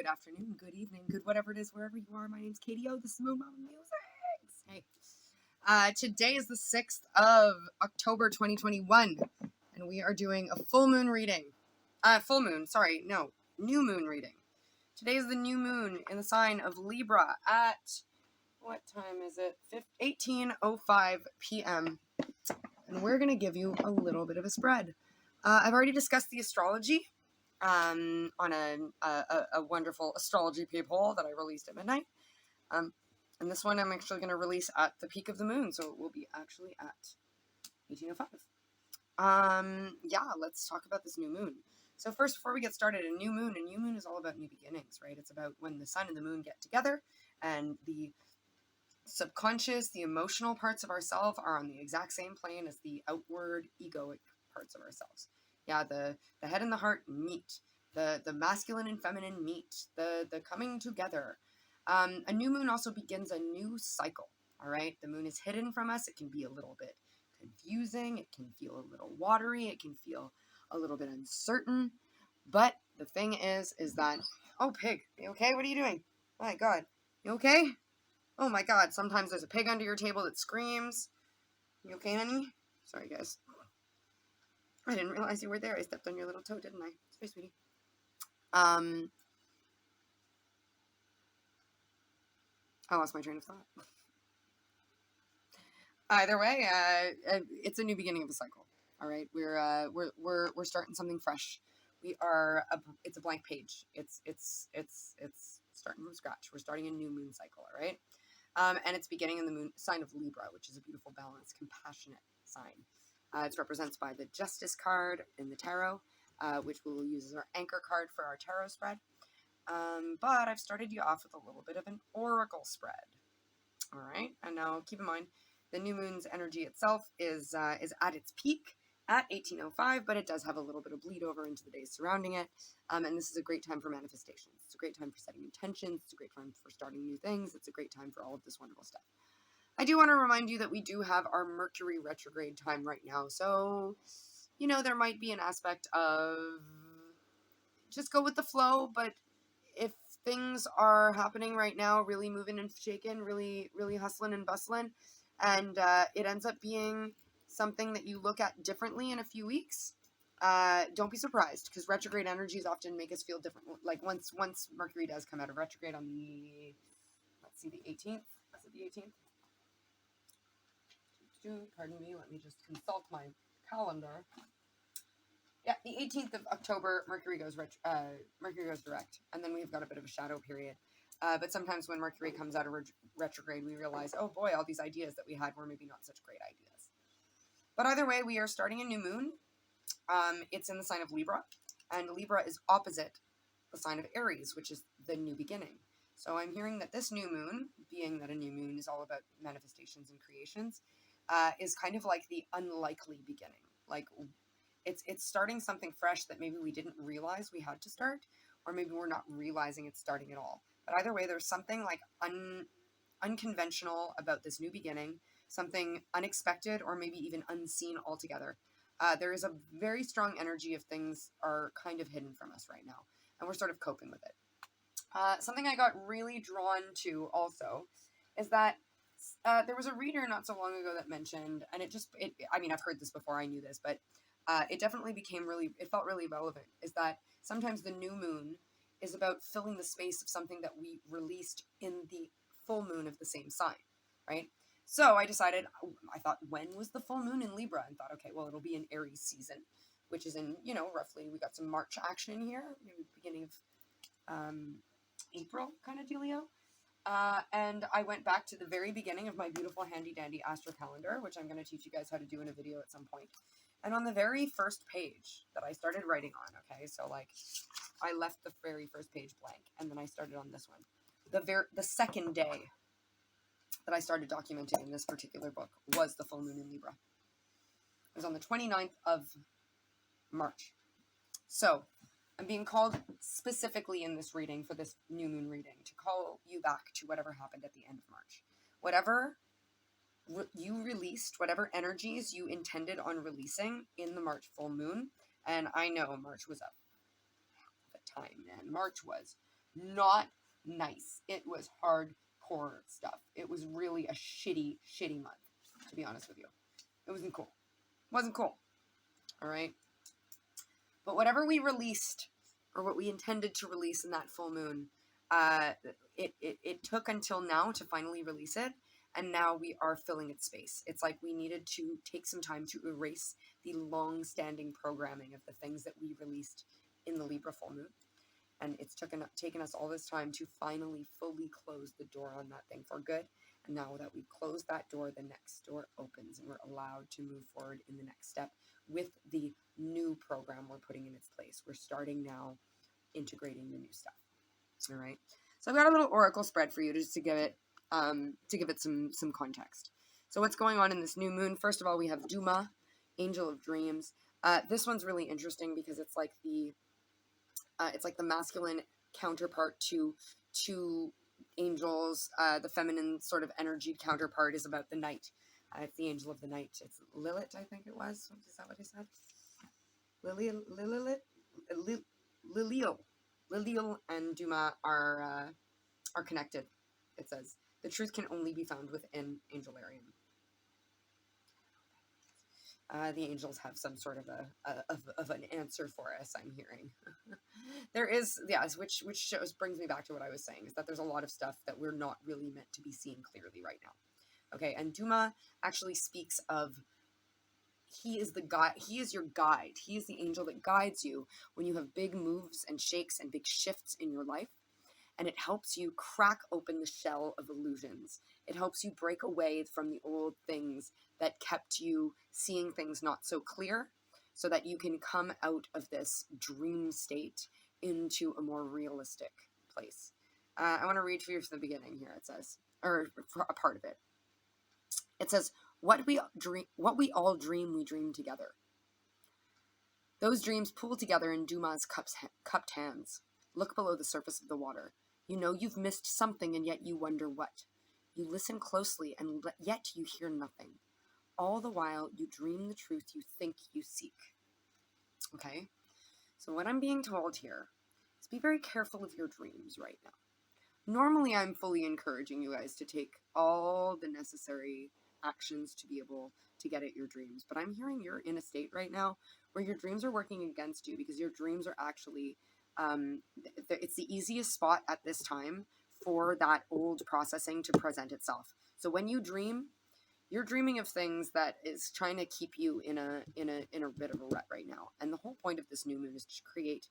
good afternoon, good evening, good whatever it is, wherever you are. My name's Katie O. This is Moon Mama Musings. Hey. Today is the 6th of October, 2021, and we are doing a full moon reading. New moon reading. Today is the new moon in the sign of Libra at, what time is it? 18:05 p.m. And we're going to give you a little bit of a spread. I've already discussed the astrology on a wonderful astrology peephole that I released at midnight. And this one I'm actually going to release at the peak of the moon, so it will be actually at 18:05. Let's talk about this new moon. So first, before we get started, a new moon is all about new beginnings, right? It's about when the sun and the moon get together and the subconscious, the emotional parts of ourselves are on the exact same plane as the outward egoic parts of ourselves. Yeah, the head and the heart meet. The masculine and feminine meet. The coming together. A new moon also begins a new cycle, all right? The moon is hidden from us. It can be a little bit confusing. It can feel a little watery. It can feel a little bit uncertain. But the thing is that, oh, pig, you okay? What are you doing? Oh, my God. You okay? Oh, my God. Sometimes there's a pig under your table that screams. You okay, honey? Sorry, guys. I didn't realize you were there. I stepped on your little toe, didn't I? Sorry, sweetie. I lost my train of thought. Either way, it's a new beginning of a cycle. All right, we're starting something fresh. It's a blank page. It's starting from scratch. We're starting a new moon cycle. All right, and it's beginning in the moon sign of Libra, which is a beautiful, balanced, compassionate sign. It's represented by the Justice card in the tarot, which we will use as our anchor card for our tarot spread. But I've started you off with a little bit of an oracle spread. All right, and now keep in mind, the new moon's energy itself is at its peak at 18:05, but it does have a little bit of bleed over into the days surrounding it. And this is a great time for manifestations. It's a great time for setting intentions. It's a great time for starting new things. It's a great time for all of this wonderful stuff. I do want to remind you that we do have our Mercury retrograde time right now. So, there might be an aspect of just go with the flow, but if things are happening right now, really moving and shaking, really, really hustling and bustling, and it ends up being something that you look at differently in a few weeks, don't be surprised, because retrograde energies often make us feel different. Like once Mercury does come out of retrograde on the, the 18th. Is it the 18th? Pardon me, let me just consult my calendar. Yeah, the 18th of October, Mercury goes direct, and then we've got a bit of a shadow period. But sometimes when Mercury comes out of retrograde, we realize, oh boy, all these ideas that we had were maybe not such great ideas. But either way, we are starting a new moon. It's in the sign of Libra, and Libra is opposite the sign of Aries, which is the new beginning. So I'm hearing that this new moon, being that a new moon is all about manifestations and creations, is kind of like the unlikely beginning. Like, it's starting something fresh that maybe we didn't realize we had to start, or maybe we're not realizing it's starting at all. But either way, there's something like unconventional about this new beginning, something unexpected, or maybe even unseen altogether. There is a very strong energy of things are kind of hidden from us right now, and we're sort of coping with it. Something I got really drawn to also is that there was a reader not so long ago that mentioned, and I've heard this before, I knew this, but it definitely it felt really relevant, is that sometimes the new moon is about filling the space of something that we released in the full moon of the same sign, right? So I thought, when was the full moon in Libra? And thought, okay, well, it'll be in Aries season, which is in, roughly, we got some March action here, maybe beginning of April kind of dealio. And I went back to the very beginning of my beautiful handy dandy astro calendar, which I'm going to teach you guys how to do in a video at some point. And on the very first page that I started writing on, okay, so like I left the very first page blank, and then I started on this one. The second day that I started documenting in this particular book was the full moon in Libra. It was on the 29th of March. So I'm being called specifically in this reading, for this new moon reading, to call you back to whatever happened at the end of March. Whatever you released, whatever energies you intended on releasing in the March full moon, and I know March was a time, man. March was Not nice. It was hardcore stuff. It was really a shitty, shitty month, to be honest with you. It wasn't cool. It wasn't cool. All right. But whatever we released, or what we intended to release in that full moon, it took until now to finally release it, and now we are filling its space. It's like we needed to take some time to erase the long-standing programming of the things that we released in the Libra full moon, and it's taken us all this time to finally fully close the door on that thing for good. And now that we've closed that door, the next door opens, and we're allowed to move forward in the next step with the new program we're putting in its place. We're starting now integrating the new stuff. All right. So I've got a little oracle spread for you just to give it some context. So what's going on in this new moon? First of all, we have Duma, Angel of Dreams. This one's really interesting because it's like the masculine counterpart to angels. The feminine sort of energy counterpart is about the night. It's the angel of the night. It's Lilith, I think it was. Is that what I said? Lilial and Duma are connected. It says the truth can only be found within Angelarium. The angels have some sort of an answer for us, I'm hearing. There is, yes, which brings me back to what I was saying, is that there's a lot of stuff that we're not really meant to be seeing clearly right now. Okay, and Duma actually speaks of, he is the guide, he is your guide. He is the angel that guides you when you have big moves and shakes and big shifts in your life. And it helps you crack open the shell of illusions. It helps you break away from the old things that kept you seeing things not so clear, so that you can come out of this dream state into a more realistic place. I want to read for you from the beginning here, it says, or a part of it. It says, what we all dream, we dream together. Those dreams pool together in Duma's cupped hands. Look below the surface of the water. You know you've missed something, and yet you wonder what. You listen closely, and yet you hear nothing. All the while, you dream the truth you think you seek. Okay? So what I'm being told here is be very careful of your dreams right now. Normally, I'm fully encouraging you guys to take all the necessary actions to be able to get at your dreams. But I'm hearing you're in a state right now where your dreams are working against you, because your dreams are actually, it's the easiest spot at this time for that old processing to present itself. So when you dream, you're dreaming of things that is trying to keep you in a bit of a rut right now. And the whole point of this new moon is to create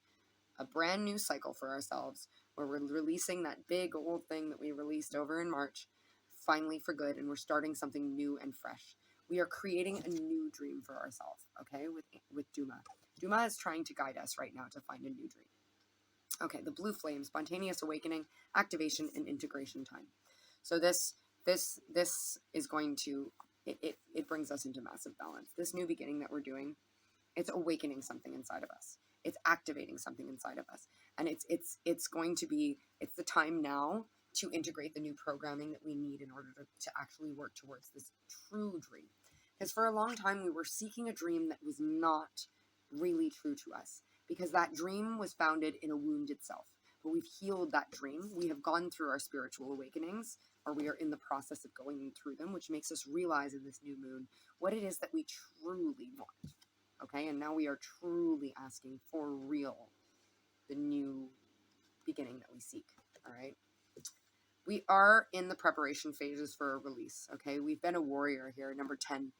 a brand new cycle for ourselves, where we're releasing that big old thing that we released over in March, finally for good, and we're starting something new and fresh. We are creating a new dream for ourselves, okay, with Duma. Duma is trying to guide us right now to find a new dream. Okay, the blue flame, spontaneous awakening, activation, and integration time. So this is going to, it brings us into massive balance. This new beginning that we're doing, it's awakening something inside of us. It's activating something inside of us. And it's going to be, it's the time now to integrate the new programming that we need in order to actually work towards this true dream. Because for a long time, we were seeking a dream that was not really true to us, because that dream was founded in a wound itself. But we've healed that dream. We have gone through our spiritual awakenings, or we are in the process of going through them, which makes us realize in this new moon what it is that we truly want. Okay, and now we are truly asking for real, the new beginning that we seek. All right. We are in the preparation phases for a release. Okay, we've been a warrior here. Number 10.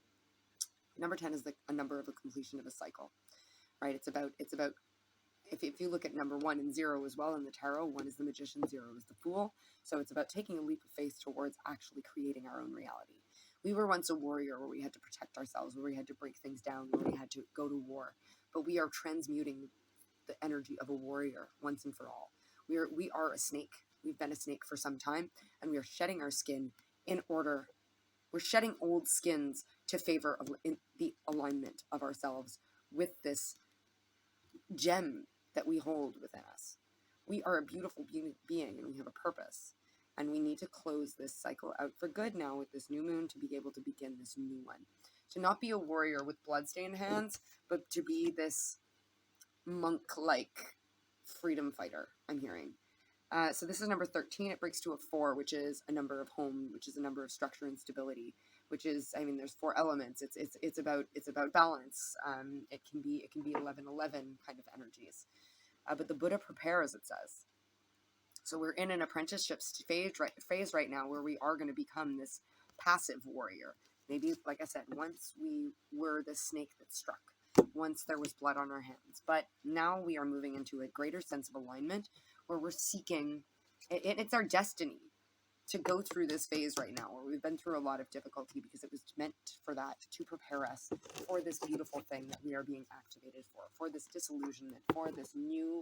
Number 10 is a number of a completion of a cycle. Right. It's about. If you look at number 1 and 0 as well in the tarot, 1 is the magician, 0 is the fool. So it's about taking a leap of faith towards actually creating our own reality. We were once a warrior where we had to protect ourselves, where we had to break things down, where we had to go to war. But we are transmuting the energy of a warrior once and for all. We are a snake. We've been a snake for some time, and we are shedding our skin in order. We're shedding old skins to favor the alignment of ourselves with this gem that we hold within us. We are a beautiful being, and we have a purpose. And we need to close this cycle out for good now with this new moon to be able to begin this new one. To not be a warrior with bloodstained hands, but to be this monk-like freedom fighter, I'm hearing. So this is number 13. It breaks to a 4, which is a number of home, which is a number of structure and stability, which is, I mean, there's 4 elements. It's about balance. It can be 11 kind of energies. But the Buddha prepares, it says. So we're in an apprenticeship phase right now where we are going to become this passive warrior. Maybe, like I said, once we were the snake that struck, once there was blood on our hands. But now we are moving into a greater sense of alignment where we're seeking, it's our destiny to go through this phase right now where we've been through a lot of difficulty because it was meant for that, to prepare us for this beautiful thing that we are being activated for this disillusionment, for this new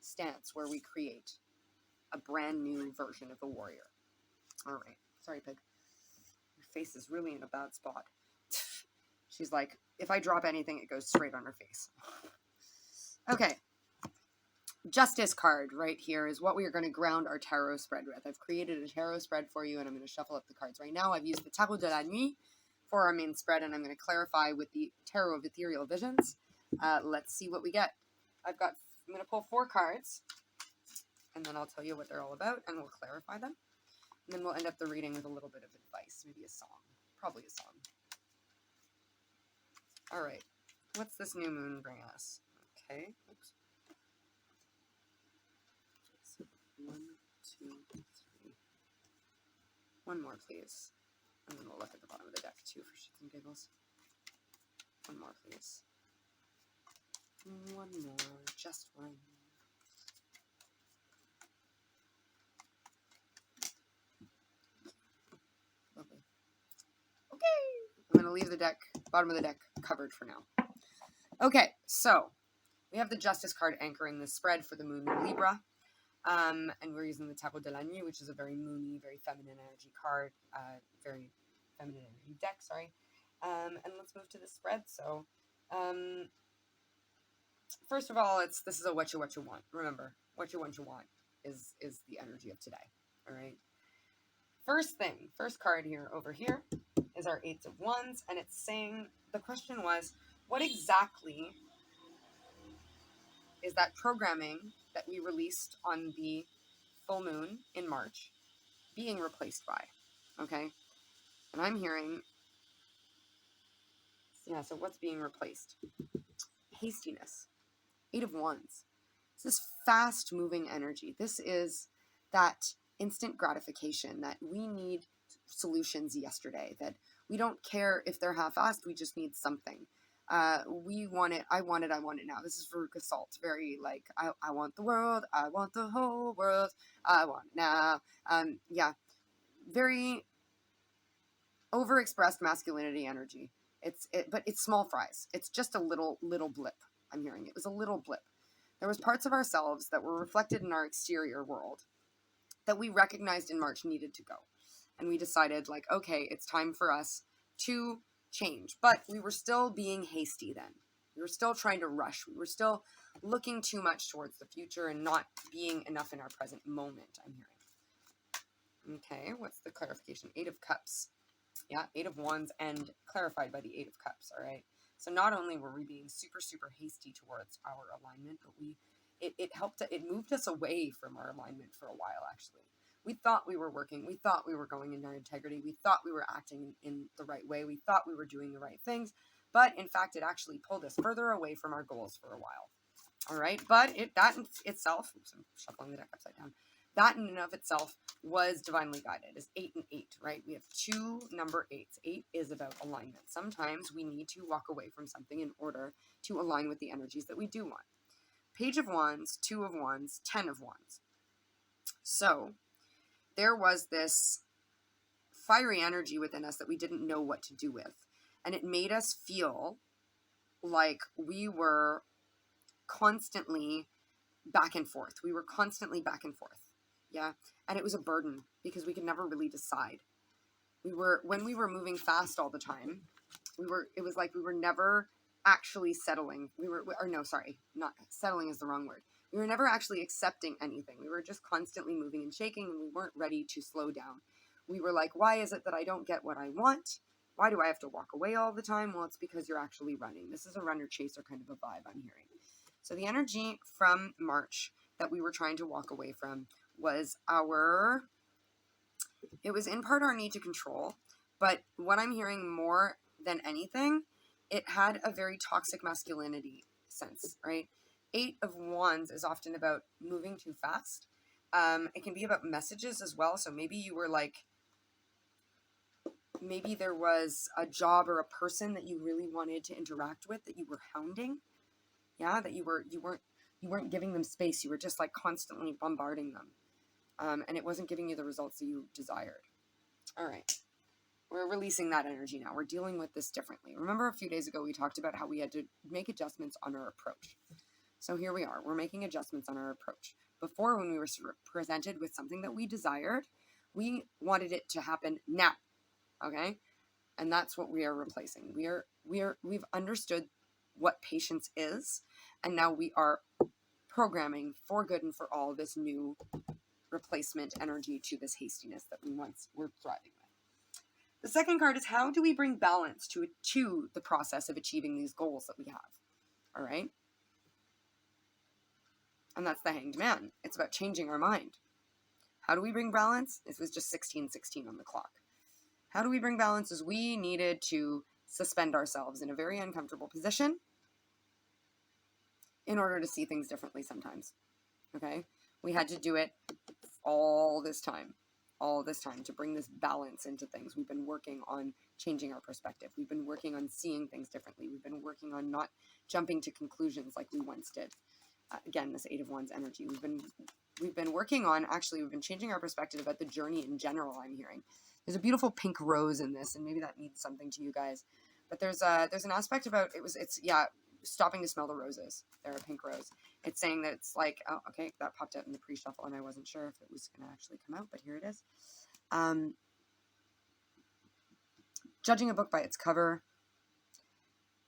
stance where we create a brand new version of a warrior. All right. Sorry, pig. Your face is really in a bad spot. She's like, if I drop anything, it goes straight on her face. Okay. Justice card right here is what we are going to ground our tarot spread with. I've created a tarot spread for you, and I'm going to shuffle up the cards right now. I've used the Tarot de la Nuit for our main spread, and I'm going to clarify with the Tarot of Ethereal Visions. Let's see what we get. I'm going to pull 4 cards, and then I'll tell you what they're all about, and we'll clarify them. And then we'll end up the reading with a little bit of advice, maybe a song. Probably a song. All right. What's this new moon bring us? Okay. Oops. 1, 2, 3. One more, please. And then we'll look at the bottom of the deck, too, for shits and giggles. One more, please. One more. Just one. Lovely. Okay. I'm going to leave the deck, bottom of the deck, covered for now. Okay, so we have the Justice card anchoring the spread for the moon in Libra. And we're using the Tarot de la Nuit, which is a very moony, very feminine energy card, very feminine energy deck, sorry. And let's move to the spread. So, first of all, this is a what you want. Remember, what you want is the energy of today, all right? First card here, over here, is our 8 of Wands, and it's saying, the question was, what exactly is that programming that we released on the full moon in March being replaced by? Okay. And I'm hearing, yeah, so what's being replaced? Hastiness. 8 of Wands. This is fast moving energy. This is that instant gratification that we need solutions yesterday, that we don't care if they're half-assed, we just need something. We want it, I want it now. This is Veruca Salt. Very like, I want the world, I want the whole world, I want it now. Yeah, very overexpressed masculinity energy. But it's small fries. It's just a little blip. I'm hearing it was a little blip. There was parts of ourselves that were reflected in our exterior world that we recognized in March needed to go. And we decided, like, okay, it's time for us to change. But we were still being hasty then. We were still trying to rush. We were still looking too much towards the future and not being enough in our present moment, I'm hearing. Okay, what's the clarification? 8 of Cups. Yeah, 8 of Wands and clarified by the 8 of Cups, all right? So not only were we being super, super hasty towards our alignment, but it moved us away from our alignment for a while, actually. We thought we were working. We thought we were going in our integrity. We thought we were acting in the right way. We thought we were doing the right things. But in fact, it actually pulled us further away from our goals for a while. All right. But that in itself, oops, I'm shuffling the deck upside down. That in and of itself was divinely guided. It's 8 and 8, right? We have 2 number 8s. 8 is about alignment. Sometimes we need to walk away from something in order to align with the energies that we do want. Page of Wands, 2 of Wands, 10 of Wands. So there was this fiery energy within us that we didn't know what to do with. And it made us feel like we were constantly back and forth. We were constantly back and forth. Yeah. And it was a burden because we could never really decide. When we were moving fast all the time, it was like we were never actually settling. Not settling is the wrong word. We were never actually accepting anything. We were just constantly moving and shaking, and we weren't ready to slow down. We were like, why is it that I don't get what I want? Why do I have to walk away all the time? Well, it's because you're actually running. This is a runner-chaser kind of a vibe I'm hearing. So the energy from March that we were trying to walk away from was it was in part our need to control, but what I'm hearing more than anything, it had a very toxic masculinity sense, right? 8 of Wands is often about moving too fast. It can be about messages as well. So maybe you were like, maybe there was a job or a person that you really wanted to interact with that you were hounding. Yeah, that you weren't giving them space. You were just like constantly bombarding them. And it wasn't giving you the results that you desired. All right. We're releasing that energy now. We're dealing with this differently. Remember a few days ago we talked about how we had to make adjustments on our approach. So here we are. We're making adjustments on our approach. Before, when we were presented with something that we desired, we wanted it to happen now. Okay? And that's what we are replacing. We've understood what patience is, and now we are programming for good and for all this new replacement energy to this hastiness that we once were thriving with. The second card is, how do we bring balance to the process of achieving these goals that we have? All right? And that's the Hanged Man. It's about changing our mind. How do we bring balance? This was just 16:16 on the clock. How do we bring balance? Is we needed to suspend ourselves in a very uncomfortable position in order to see things differently sometimes. Okay? We had to do it all this time to bring this balance into things. We've been working on changing our perspective. We've been working on seeing things differently. We've been working on not jumping to conclusions like we once did. Again, this 8 of Wands energy. We've been working on, actually, we've been changing our perspective about the journey in general, I'm hearing. There's a beautiful pink rose in this, and maybe that means something to you guys. But there's an aspect about, stopping to smell the roses. They're a pink rose. It's saying that it's like, oh, okay, that popped out in the pre-shuffle, and I wasn't sure if it was going to actually come out, but here it is. Judging a book by its cover,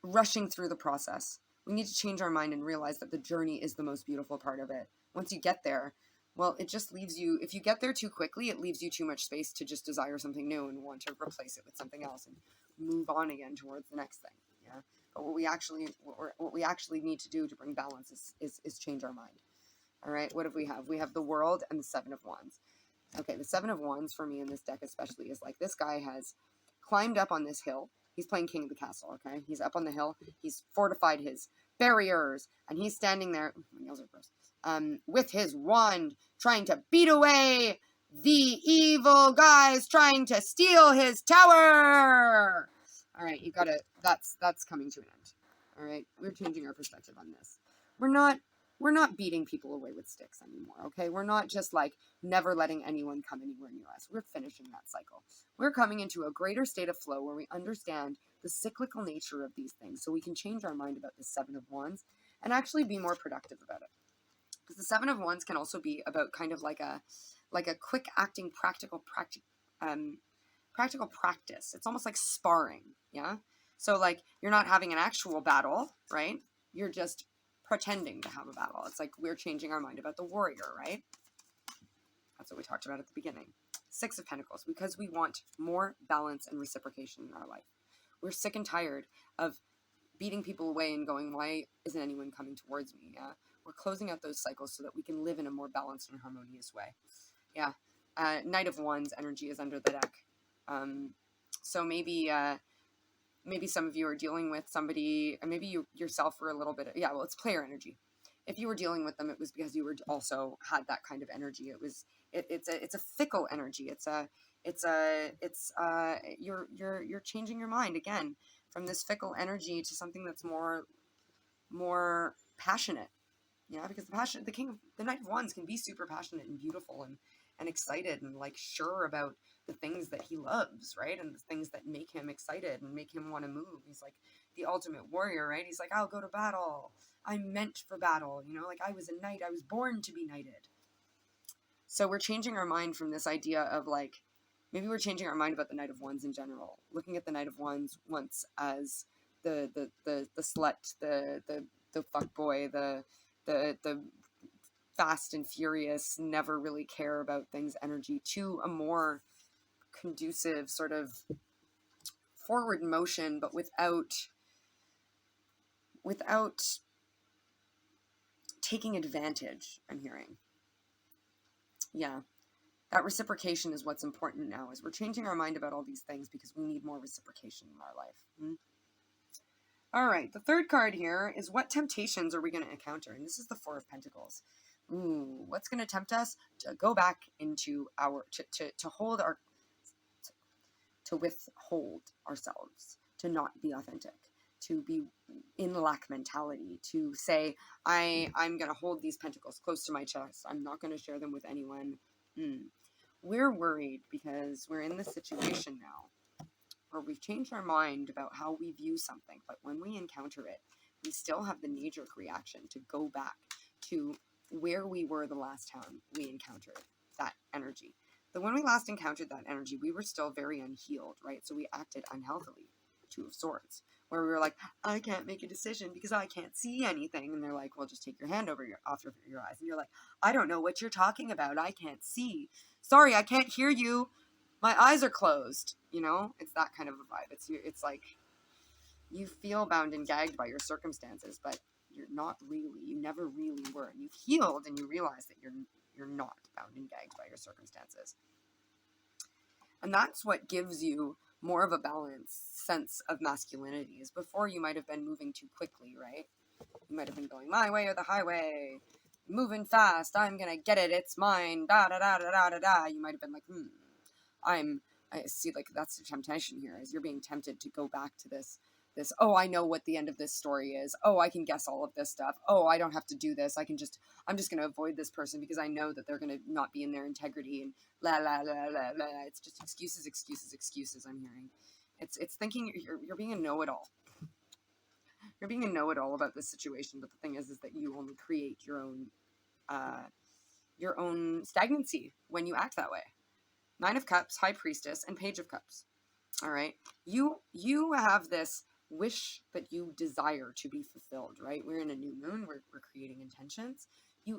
rushing through the process. We need to change our mind and realize that the journey is the most beautiful part of it. Once you get there, well, it just leaves you, if you get there too quickly, it leaves you too much space to just desire something new and want to replace it with something else and move on again towards the next thing. Yeah. But what we actually need to do to bring balance is change our mind. All right. What do we have? We have the World and the 7 of Wands. Okay. The 7 of Wands for me in this deck especially is like, this guy has climbed up on this hill. He's playing King of the Castle, okay? He's up on the hill. He's fortified his barriers, and he's standing there, my nails are gross, with his wand, trying to beat away the evil guys trying to steal his tower. All right, you gotta, that's coming to an end. All right, we're changing our perspective on this. We're not beating people away with sticks anymore, okay? We're not just like never letting anyone come anywhere near us. We're finishing that cycle. We're coming into a greater state of flow where we understand the cyclical nature of these things, so we can change our mind about the 7 of Wands and actually be more productive about it. Because the 7 of Wands can also be about kind of like a quick acting practical practice. It's almost like sparring, yeah? So like you're not having an actual battle, right? You're just pretending to have a battle. It's like we're changing our mind about the warrior, right? That's what we talked about at the beginning. 6 of Pentacles, because we want more balance and reciprocation in our life. We're sick and tired of beating people away and going, why isn't anyone coming towards me? Yeah, we're closing out those cycles so that we can live in a more balanced and harmonious way. Yeah, Knight of Wands energy is under the deck. So maybe some of you are dealing with somebody, or maybe you yourself were a little bit, yeah, well, it's player energy. If you were dealing with them, it was because you were also had that kind of energy. It's a fickle energy. You're changing your mind again from this fickle energy to something that's more passionate. Yeah, because the Knight of Wands can be super passionate and beautiful and excited and like sure about the things that he loves, right? And the things that make him excited and make him want to move. He's like the ultimate warrior, right? He's like, I'll go to battle. I'm meant for battle. You know, like I was a knight. I was born to be knighted. So we're changing our mind from this idea of like, maybe we're changing our mind about the Knight of Wands in general. Looking at the Knight of Wands once as the slut, the fuckboy, the fast and furious, never really care about things energy, to a more conducive sort of forward motion, but without taking advantage, I'm hearing. Yeah. That reciprocation is what's important now, is we're changing our mind about all these things because we need more reciprocation in our life. All right, the third card here is what temptations are we going to encounter? And this is the Four of Pentacles. Ooh, what's going to tempt us to go back into our, to hold our, to withhold ourselves, to not be authentic, to be in lack mentality, to say, I'm going to hold these pentacles close to my chest. I'm not going to share them with anyone. We're worried because we're in this situation now where we've changed our mind about how we view something, but when we encounter it, we still have the knee-jerk reaction to go back to where we were the last time we encountered that energy. But when we last encountered that energy, we were still very unhealed, right? So we acted unhealthily, Two of Swords, where we were like, I can't make a decision because I can't see anything. And they're like, well, just take your hand off your eyes. And you're like, I don't know what you're talking about. I can't see. Sorry, I can't hear you. My eyes are closed, you know? It's that kind of a vibe. It's like you feel bound and gagged by your circumstances, but you're not really. You never really were. You've healed and you realize that you're not bound and gagged by your circumstances. And that's what gives you more of a balanced sense of masculinity. Is before you might have been moving too quickly, right? You might have been going my way or the highway, moving fast. I'm gonna get it. It's mine. Da da da da da da da. You might have been like, I see, like, that's the temptation here, is you're being tempted to go back to this, oh, I know what the end of this story is. Oh, I can guess all of this stuff. Oh, I don't have to do this. I'm just going to avoid this person because I know that they're going to not be in their integrity and la, la, la, la, la. It's just excuses, excuses, excuses I'm hearing. It's thinking you're being a know-it-all. You're being a know-it-all about this situation, but the thing is that you only create your own stagnancy when you act that way. Nine of Cups, High Priestess, and Page of Cups. All right. You have this wish that you desire to be fulfilled, right? We're in a new moon. We're creating intentions.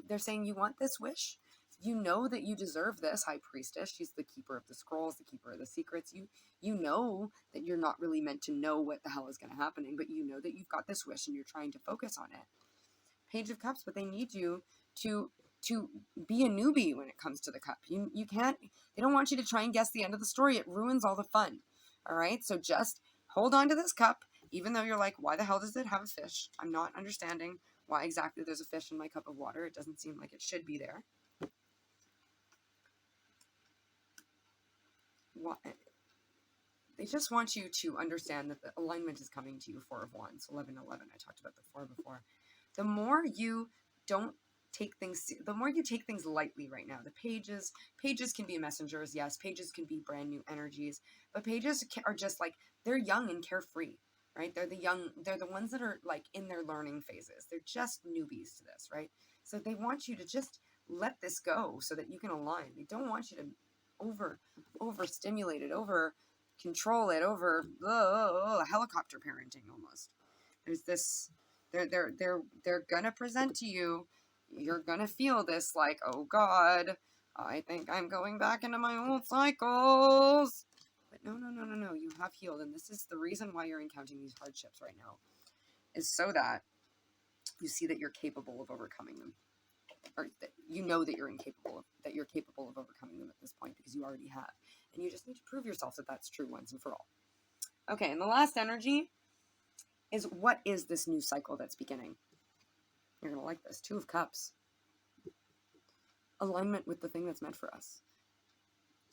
They're saying you want this wish. You know that you deserve this, High Priestess. She's the keeper of the scrolls, the keeper of the secrets. You know that you're not really meant to know what the hell is going to happen, but you know that you've got this wish and you're trying to focus on it. Page of Cups, but they need you to be a newbie when it comes to the cup. You can't, they don't want you to try and guess the end of the story. It ruins all the fun. All right. So just hold on to this cup, even though you're like, why the hell does it have a fish? I'm not understanding why exactly there's a fish in my cup of water. It doesn't seem like it should be there. Why? They just want you to understand that the alignment is coming to you. Four of Wands, 11-11. I talked about the four before. The more you don't take things, the more you take things lightly right now. The pages can be messengers, yes. Pages can be brand new energies, but pages are just like, they're young and carefree, right? They're the ones that are like in their learning phases. They're just newbies to this, right? So they want you to just let this go so that you can align. They don't want you to overstimulate it, over control it, over helicopter parenting almost. There's this, they're gonna present to you, you're gonna feel this like, oh God, I think I'm going back into my old cycles. But no, you have healed, and this is the reason why you're encountering these hardships right now, is so that you see that you're capable of overcoming them, or that you know that you're capable of overcoming them at this point, because you already have, and you just need to prove yourself that that's true once and for all. Okay, and the last energy is, what is this new cycle that's beginning? You're going to like this. Two of Cups. Alignment with the thing that's meant for us.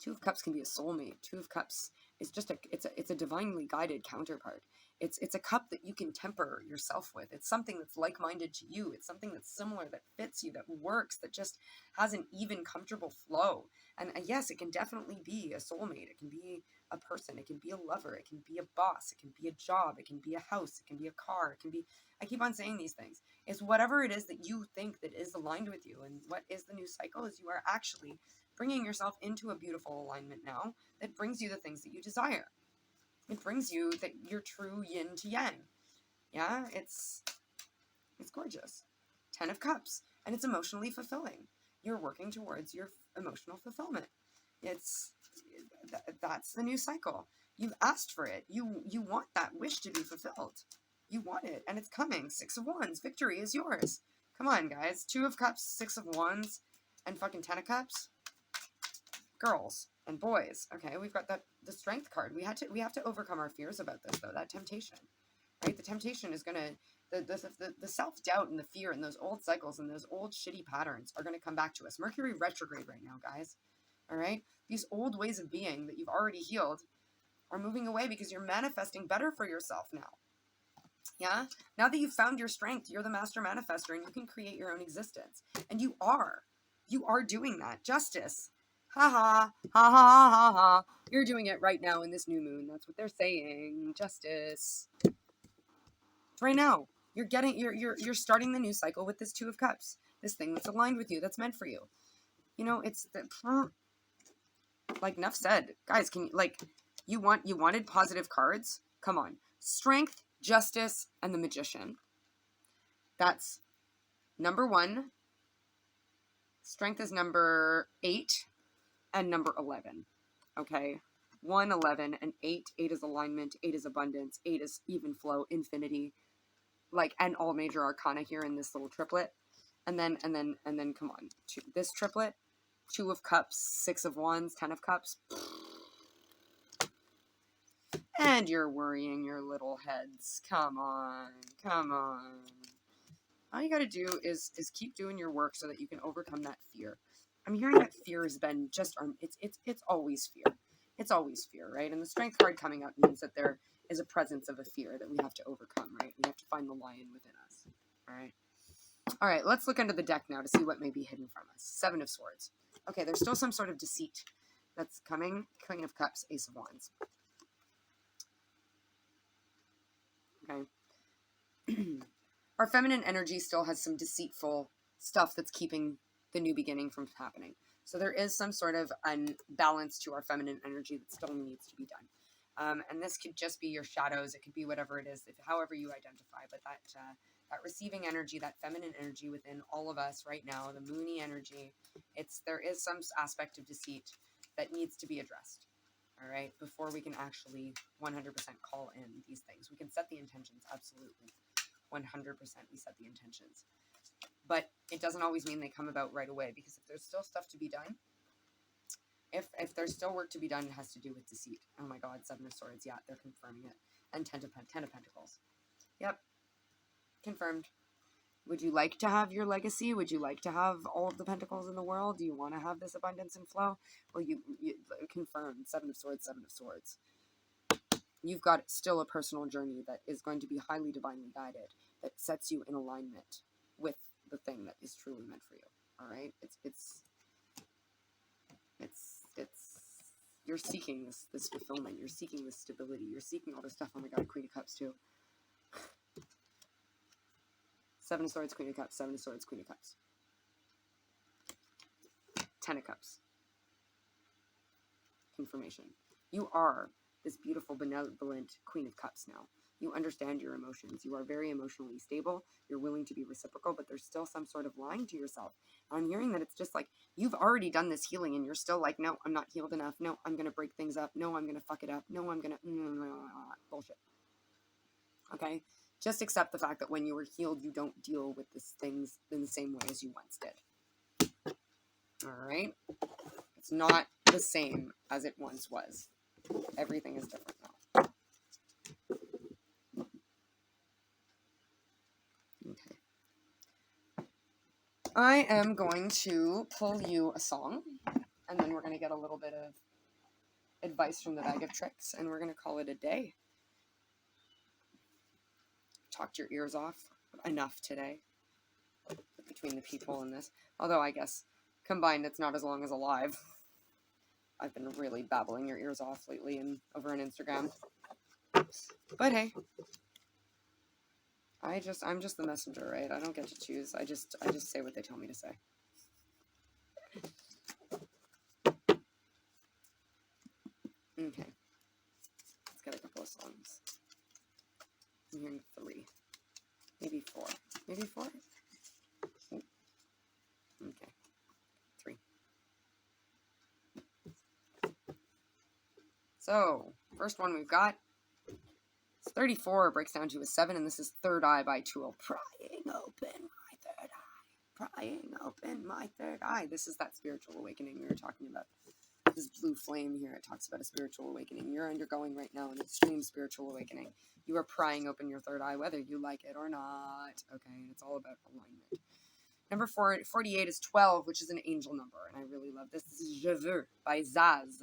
Two of Cups can be a soulmate. Two of Cups is just it's a divinely guided counterpart. It's a cup that you can temper yourself with. It's something that's like-minded to you. It's something that's similar, that fits you, that works, that just has an even, comfortable flow. And yes, it can definitely be a soulmate. It can be a person. It can be a lover. It can be a boss. It can be a job. It can be a house. It can be a car. It can be, I keep on saying these things. It's whatever it is that you think that is aligned with you. And what is the new cycle is you are actually bringing yourself into a beautiful alignment now that brings you the things that you desire. It brings you your true yin to yang. Yeah, it's gorgeous. 10 of Cups, and it's emotionally fulfilling. You're working towards your emotional fulfillment. That's the new cycle. You've asked for it. You want that wish to be fulfilled. You want it, and it's coming. 6 of Wands. Victory is yours. Come on, guys. 2 of Cups, 6 of Wands, and fucking 10 of Cups. girls and boys. Okay, we've got the strength card. We have to overcome our fears about this though. That temptation, right? The temptation is gonna the self-doubt and the fear and those old cycles and those old shitty patterns are gonna come back to us. Mercury retrograde right now, guys. All right, these old ways of being that you've already healed are moving away because you're manifesting better for yourself now. Yeah, now that you've found your strength, you're the master manifestor and you can create your own existence, and you are doing that. Justice. Ha ha ha ha ha ha. You're doing it right now in this new moon. That's what they're saying. Justice. Right now, you're starting the new cycle with this Two of Cups. This thing that's aligned with you, that's meant for you. You know, it's like enough said, guys. Can you you wanted positive cards? Come on, Strength, Justice, and the Magician. That's number 1. Strength is number 8 and number 11. Okay, 1, 11, and 8. 8 is alignment. 8 is abundance. 8 is even flow, infinity, and all major arcana here in this little triplet. And then come on, this triplet, 2 of Cups, 6 of Wands, 10 of Cups. And you're worrying your little heads. Come on. All you gotta do is keep doing your work so that you can overcome that fear. I'm hearing that fear has been it's always fear. It's always fear, right? And the strength card coming up means that there is a presence of a fear that we have to overcome, right? We have to find the lion within us. All right, let's look under the deck now to see what may be hidden from us. 7 of Swords. Okay, there's still some sort of deceit that's coming. Queen of Cups, Ace of Wands. Okay. Our feminine energy still has some deceitful stuff that's keeping the new beginning from happening. So there is some sort of unbalance to our feminine energy that still needs to be done. And this could just be your shadows. It could be whatever it is, however you identify. But that receiving energy, that feminine energy within all of us right now, the moony energy, there is some aspect of deceit that needs to be addressed. All right, before we can actually 100% call in these things. We can set the intentions, absolutely. 100% we set the intentions. But it doesn't always mean they come about right away, because if there's still stuff to be done, if there's still work to be done, it has to do with deceit. Oh my God, 7 of Swords, yeah, they're confirming it. And 10 of Pentacles. Yep, confirmed. Would you like to have your legacy? Would you like to have all of the pentacles in the world? Do you want to have this abundance and flow? Well, you confirmed. 7 of Swords, 7 of Swords. You've got still a personal journey that is going to be highly divinely guided, that sets you in alignment with the thing that is truly meant for you. All right? It's you're seeking this fulfillment. You're seeking this stability. You're seeking all this stuff. Oh my God, Queen of Cups too. 7 of Swords, Queen of Cups, 7 of Swords, Queen of Cups. 10 of Cups. Confirmation. You are this beautiful, benevolent Queen of Cups now. You understand your emotions. You are very emotionally stable. You're willing to be reciprocal, but there's still some sort of lying to yourself. And I'm hearing that it's just like, you've already done this healing and you're still like, no, I'm not healed enough. No, I'm going to break things up. No, I'm going to fuck it up. No, I'm going to... bullshit. Okay? Just accept the fact that when you were healed, you don't deal with these things in the same way as you once did. All right? It's not the same as it once was. Everything is different now. Okay. I am going to pull you a song, and then we're going to get a little bit of advice from the bag of tricks, and we're going to call it a day. Talked your ears off enough today between the people and this. Although I guess combined it's not as long as alive. I've been really babbling your ears off lately and over on Instagram. But hey, I'm just the messenger, right? I don't get to choose. I just say what they tell me to say. Okay. Let's get a couple of songs. I'm hearing 3. Maybe 4. Maybe 4? Okay. 3. So, first one we've got, it's 34, breaks down to a 7, and this is Third Eye by Tool. Prying open my third eye. Prying open my third eye. This is that spiritual awakening we were talking about. this blue flame here. It talks about a spiritual awakening. You're undergoing right now an extreme spiritual awakening. You are prying open your third eye, whether you like it or not. Okay, and it's all about alignment. Number 48 is 12, which is an angel number, and I really love this. This is Je veux by Zaz.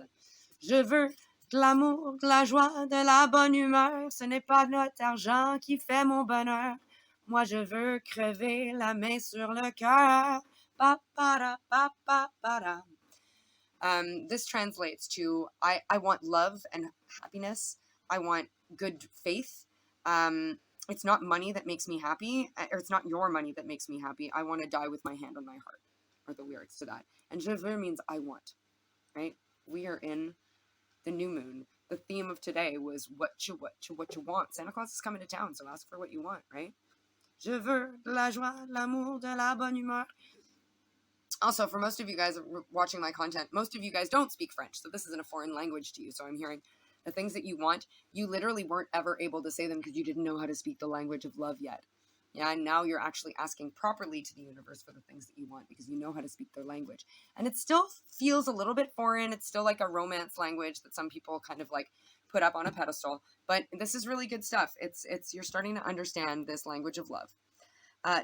Je veux de l'amour, de la joie, de la bonne humeur. Ce n'est pas notre argent qui fait mon bonheur. Moi, je veux crever la main sur le cœur. Pa, pa, pa, pa, pa, this translates to I want love and happiness. I want good faith. It's not money that makes me happy, or it's not your money that makes me happy. I want to die with my hand on my heart, are the lyrics to that. And je veux means I want, right? We are in the new moon. The theme of today was what you want. Santa Claus is coming to town, so ask for what you want, right? Je veux de la joie, de l'amour, de la bonne humeur. Also, for most of you guys watching my content, most of you guys don't speak French, so this isn't a foreign language to you. So I'm hearing the things that you want, you literally weren't ever able to say them because you didn't know how to speak the language of love yet. Yeah, and now you're actually asking properly to the universe for the things that you want because you know how to speak their language. And it still feels a little bit foreign. It's still like a romance language that some people kind of like put up on a pedestal. But this is really good stuff. It's you're starting to understand this language of love.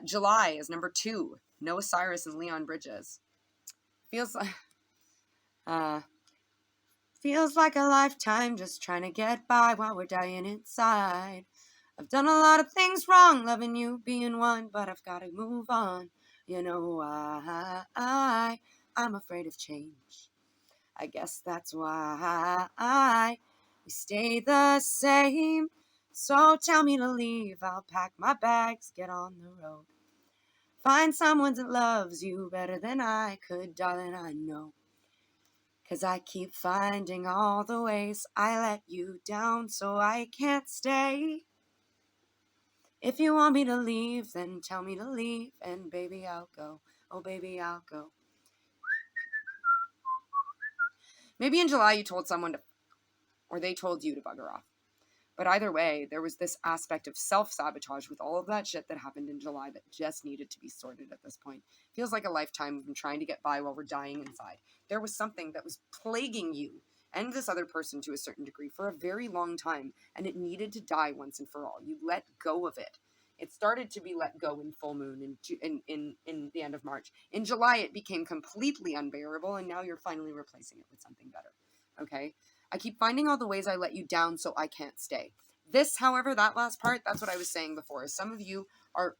July is number 2. Noah Cyrus and Leon Bridges. Feels like a lifetime just trying to get by while we're dying inside. I've done a lot of things wrong, loving you being one, but I've got to move on. You know I'm afraid of change. I guess that's why we stay the same. So tell me to leave, I'll pack my bags, get on the road. Find someone that loves you better than I could, darling, I know. 'Cause I keep finding all the ways I let you down, so I can't stay. If you want me to leave, then tell me to leave, and baby, I'll go. Oh, baby, I'll go. Maybe in July you told someone to, or they told you to bugger off. But either way, there was this aspect of self-sabotage with all of that shit that happened in July that just needed to be sorted at this point. Feels like a lifetime of trying to get by while we're dying inside. There was something that was plaguing you and this other person to a certain degree for a very long time, and it needed to die once and for all. You let go of it. It started to be let go in full moon in the end of March. In July, it became completely unbearable, and now you're finally replacing it with something better. Okay? I keep finding all the ways I let you down, so I can't stay. This, however, that last part, that's what I was saying before. Some of you are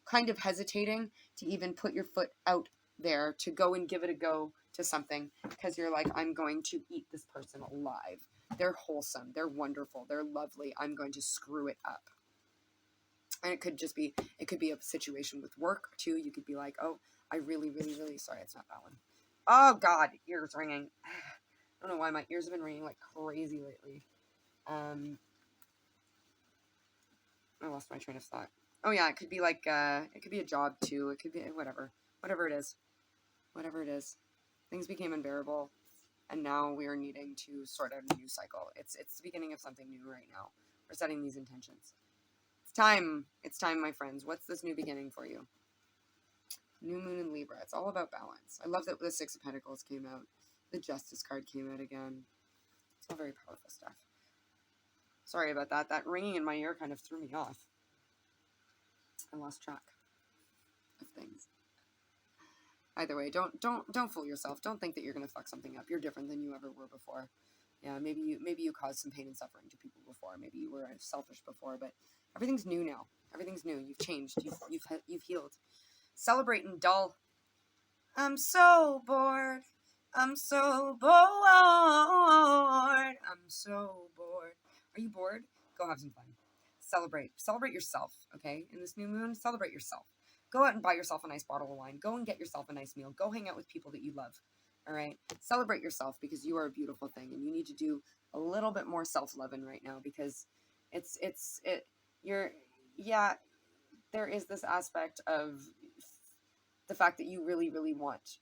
kind of hesitating to even put your foot out there to go and give it a go to something because you're like, I'm going to eat this person alive. They're wholesome. They're wonderful. They're lovely. I'm going to screw it up. And it could be a situation with work too. You could be like, oh, I really, really, really, sorry, it's not that one. Oh God, ears ringing. I don't know why my ears have been ringing like crazy lately. I lost my train of thought. Oh yeah, it could be like, it could be a job too. It could be whatever it is. Things became unbearable, and now we are needing to sort out a new cycle. It's the beginning of something new right now. We're setting these intentions. It's time, my friends. What's this new beginning for you? New moon in Libra. It's all about balance. I love that the Six of Pentacles came out. The Justice card came out again. It's all very powerful stuff. Sorry about that. That ringing in my ear kind of threw me off. I lost track of things. Either way, don't fool yourself. Don't think that you're gonna fuck something up. You're different than you ever were before. Yeah, maybe you caused some pain and suffering to people before. Maybe you were selfish before, but everything's new now. Everything's new. You've changed. You've healed. Celebrate and dull. I'm so bored. I'm so bored. I'm so bored. Are you bored? Go have some fun. Celebrate. Celebrate yourself, okay? In this new moon, celebrate yourself. Go out and buy yourself a nice bottle of wine. Go and get yourself a nice meal. Go hang out with people that you love, all right? Celebrate yourself because you are a beautiful thing, and you need to do a little bit more self-loving right now because there is this aspect of the fact that you really, really want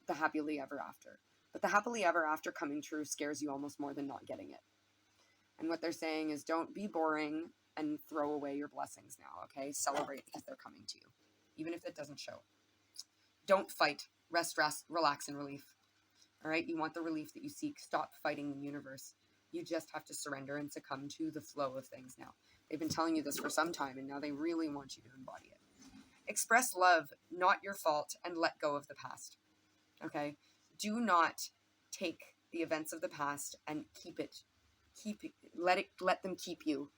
the happily ever after. But the happily ever after coming true scares you almost more than not getting it. And what they're saying is don't be boring and throw away your blessings now, okay? Celebrate because they're coming to you, even if it doesn't show. Don't fight. Rest, relax, and relief. All right. You want the relief that you seek. Stop fighting the universe. You just have to surrender and succumb to the flow of things now. They've been telling you this for some time, and now they really want you to embody it. Express love, not your fault, and let go of the past. Okay? Do not take the events of the past and let them keep you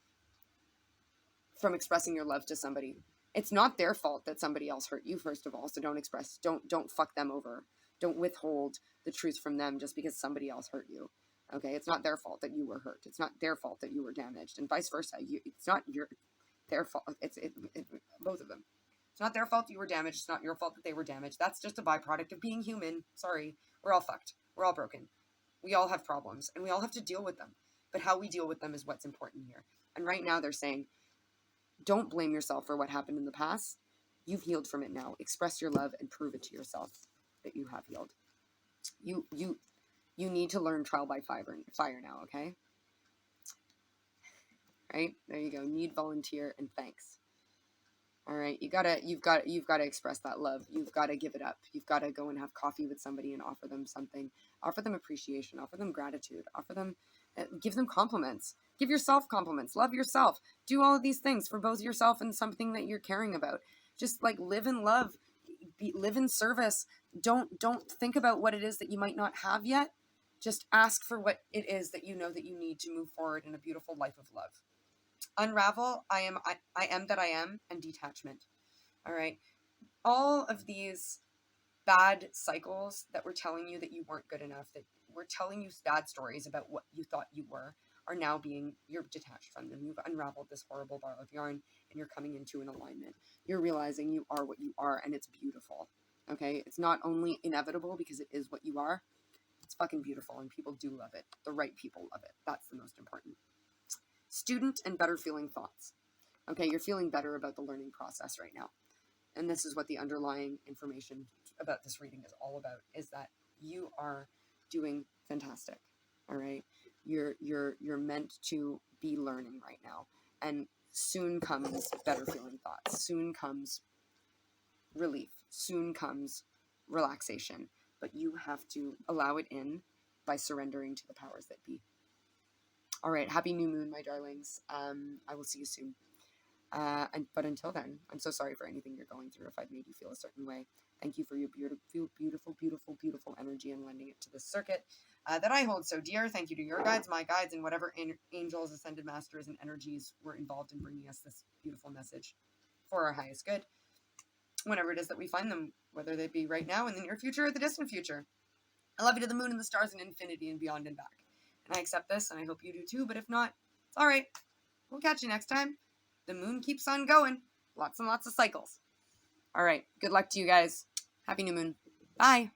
from expressing your love to somebody. It's not their fault that somebody else hurt you, first of all, so don't fuck them over. Don't withhold the truth from them just because somebody else hurt you. Okay? It's not their fault that you were hurt. It's not their fault that you were damaged, and vice versa. It's not their fault. It's both of them. It's not their fault you were damaged. It's not your fault that they were damaged. That's just a byproduct of being human. Sorry. We're all fucked. We're all broken. We all have problems, and we all have to deal with them. But how we deal with them is what's important here. And right now they're saying, don't blame yourself for what happened in the past. You've healed from it now. Express your love and prove it to yourself that you have healed. You need to learn trial by fire now, okay? Right? There you go. Need, volunteer, and thanks. All right, you've got to express that love. You've got to give it up. You've got to go and have coffee with somebody and offer them something. Offer them appreciation. Offer them gratitude. Give them compliments. Give yourself compliments. Love yourself. Do all of these things for both yourself and something that you're caring about. Just like live in love. Live in service. Don't think about what it is that you might not have yet. Just ask for what it is that you know that you need to move forward in a beautiful life of love. Unravel, I am that I am, and detachment. All right. All of these bad cycles that were telling you that you weren't good enough, that were telling you bad stories about what you thought you were, are now you're detached from them. You've unraveled this horrible ball of yarn, and you're coming into an alignment. You're realizing you are what you are, and it's beautiful. Okay. It's not only inevitable because it is what you are. It's fucking beautiful, and people do love it. The right people love it. That's the most important. Student and better feeling thoughts. Okay, you're feeling better about the learning process right now. And this is what the underlying information about this reading is all about, is that you are doing fantastic. All right? You're meant to be learning right now. And soon comes better feeling thoughts. Soon comes relief. Soon comes relaxation. But you have to allow it in by surrendering to the powers that be. All right. Happy new moon, my darlings. I will see you soon. But until then, I'm so sorry for anything you're going through if I've made you feel a certain way. Thank you for your beautiful energy and lending it to this circuit that I hold so dear. Thank you to your guides, my guides, and whatever angels, ascended masters, and energies were involved in bringing us this beautiful message for our highest good. Whenever it is that we find them, whether they be right now, in the near future, or the distant future. I love you to the moon and the stars and infinity and beyond and back. And I accept this, and I hope you do too, but if not, it's all right. We'll catch you next time. The moon keeps on going. Lots and lots of cycles. All right. Good luck to you guys. Happy new moon. Bye.